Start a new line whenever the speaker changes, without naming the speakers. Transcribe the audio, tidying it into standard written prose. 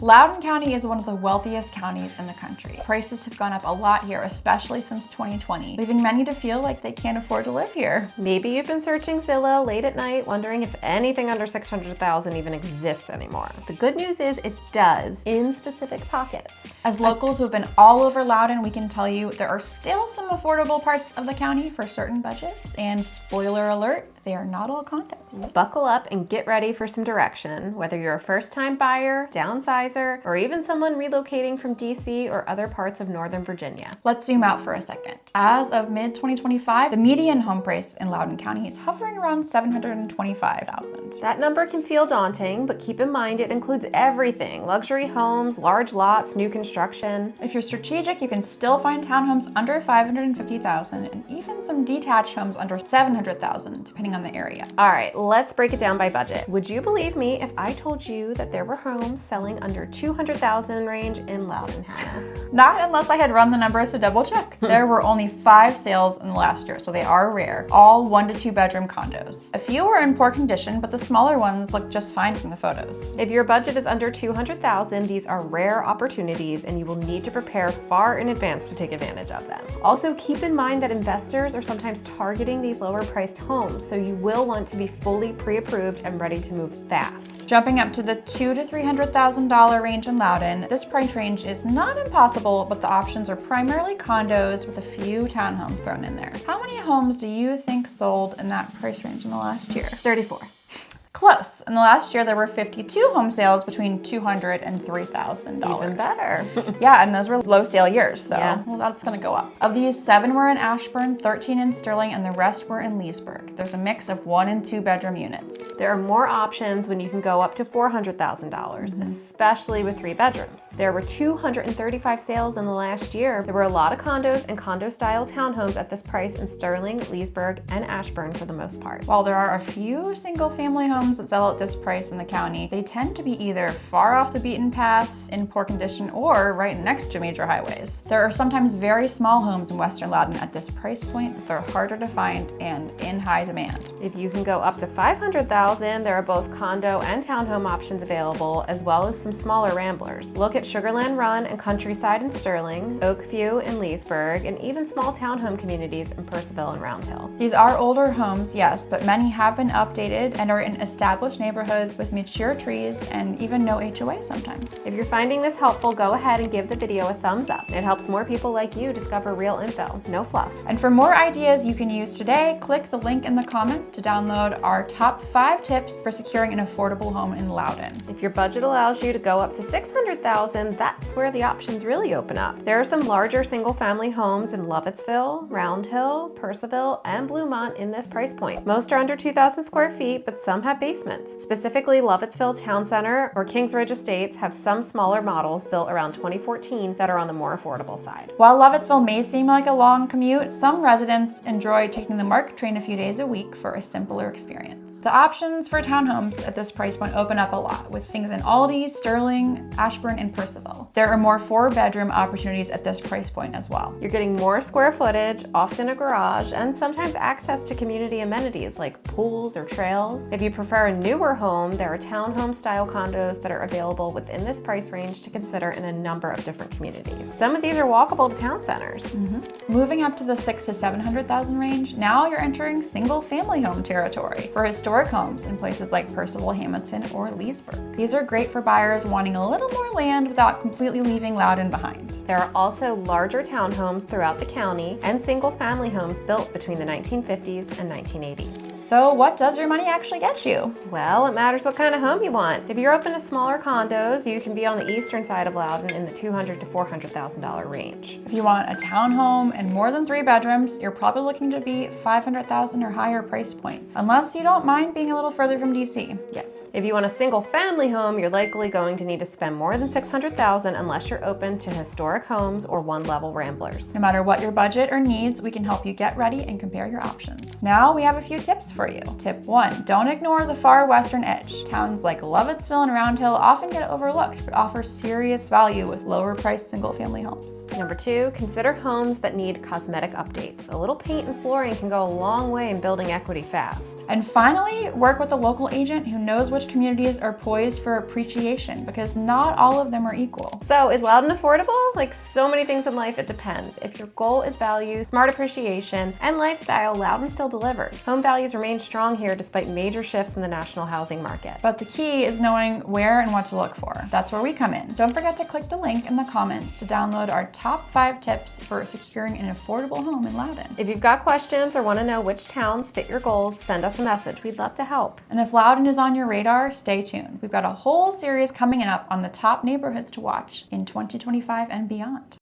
Loudoun County is one of the wealthiest counties in the country. Prices have gone up a lot here, especially since 2020, leaving many to feel like they can't afford to live here.
Maybe you've been searching Zillow late at night, wondering if anything under $600,000 even exists anymore. The good news is it does, in specific pockets.
As locals who've been all over Loudoun, we can tell you there are still some affordable parts of the county for certain budgets, and spoiler alert, they are not all condos.
Buckle up and get ready for some direction, whether you're a first-time buyer, downsizer, or even someone relocating from DC or other parts of Northern Virginia.
Let's zoom out for a second. As of mid-2025, the median home price in Loudoun County is hovering around $725,000.
That number can feel daunting, but keep in mind it includes everything: luxury homes, large lots, new construction.
If you're strategic, you can still find townhomes under $550,000 and even some detached homes under $700,000, depending on the area.
All right, let's break it down by budget. Would you believe me if I told you that there were homes selling under $200,000 range in Loudoun, Hannah?
Not unless I had run the numbers to double check. There were only 5 sales in the last year, so they are rare. All 1 to 2 bedroom condos. A few were in poor condition, but the smaller ones look just fine from the photos.
If your budget is under $200,000, these are rare opportunities and you will need to prepare far in advance to take advantage of them. Also, keep in mind that investors are sometimes targeting these lower priced homes, so you will want to be fully pre-approved and ready to move fast.
Jumping up to the $200,000 to $300,000 range in Loudoun, this price range is not impossible, but the options are primarily condos with a few townhomes thrown in there. How many homes do you think sold in that price range in the last year?
34.
Close. In the last year, there were 52 home sales between $200,000 and $3,000.
Even better.
Yeah, and those were low sale years, so
yeah.
Well, that's gonna go up. Of these, 7 were in Ashburn, 13 in Sterling, and the rest were in Leesburg. There's a mix of 1 and 2 bedroom units.
There are more options when you can go up to $400,000, especially with 3 bedrooms. There were 235 sales in the last year. There were a lot of condos and condo-style townhomes at this price in Sterling, Leesburg, and Ashburn for the most part.
While there are a few single-family homes that sell at this price in the county, they tend to be either far off the beaten path, in poor condition, or right next to major highways. There are sometimes very small homes in Western Loudoun at this price point, but they're harder to find and in high demand.
If you can go up to $500,000, there are both condo and townhome options available, as well as some smaller ramblers. Look at Sugarland Run and Countryside in Sterling, Oakview in Leesburg, and even small townhome communities in Purcellville and Round Hill.
These are older homes, yes, but many have been updated and are in established neighborhoods with mature trees and even no HOA sometimes.
If you're finding this helpful, go ahead and give the video a thumbs up. It helps more people like you discover real info, no fluff.
And for more ideas you can use today, click the link in the comments to download our top 5 tips for securing an affordable home in Loudoun.
If your budget allows you to go up to $600,000, that's where the options really open up. There are some larger single-family homes in Lovettsville, Round Hill, Purcellville, and Bluemont in this price point. Most are under 2,000 square feet, but some have basements. Specifically, Lovettsville Town Center or Kings Ridge Estates have some smaller models built around 2014 that are on the more affordable side.
While Lovettsville may seem like a long commute, some residents enjoy taking the MARC train a few days a week for a simpler experience. The options for townhomes at this price point open up a lot, with things in Aldie, Sterling, Ashburn, and Purcellville. There are more 4-bedroom opportunities at this price point as well.
You're getting more square footage, often a garage, and sometimes access to community amenities like pools or trails. If you prefer a newer home, there are townhome-style condos that are available within this price range to consider in a number of different communities. Some of these are walkable to town centers.
Moving up to the $600,000 to $700,000 range, now you're entering single-family home territory for historic homes in places like Purcellville, Hamilton, or Leesburg. These are great for buyers wanting a little more land without completely leaving Loudoun behind.
There are also larger townhomes throughout the county and single-family homes built between the 1950s and 1980s.
So what does your money actually get you?
Well, it matters what kind of home you want. If you're open to smaller condos, you can be on the eastern side of Loudoun in the $200,000 to $400,000 range.
If you want a townhome and more than 3 bedrooms, you're probably looking to be $500,000 or higher price point, unless you don't mind being a little further from DC.
Yes. If you want a single family home, you're likely going to need to spend more than $600,000 unless you're open to historic homes or 1-level ramblers.
No matter what your budget or needs, we can help you get ready and compare your options. Now we have a few tips for you. Tip 1, don't ignore the far western edge. Towns like Lovettsville and Round Hill often get overlooked, but offer serious value with lower priced single family homes.
Number 2, consider homes that need cosmetic updates. A little paint and flooring can go a long way in building equity fast.
And finally, work with a local agent who knows which communities are poised for appreciation, because not all of them are equal.
So is Loudoun affordable? Like so many things in life, it depends. If your goal is value, smart appreciation, and lifestyle, Loudoun still delivers. Home values remain strong here despite major shifts in the national housing market.
But the key is knowing where and what to look for. That's where we come in. Don't forget to click the link in the comments to download our top 5 tips for securing an affordable home in Loudoun.
If you've got questions or want to know which towns fit your goals, send us a message. We'd love to help.
And if Loudoun is on your radar, stay tuned. We've got a whole series coming up on the top neighborhoods to watch in 2025 and beyond.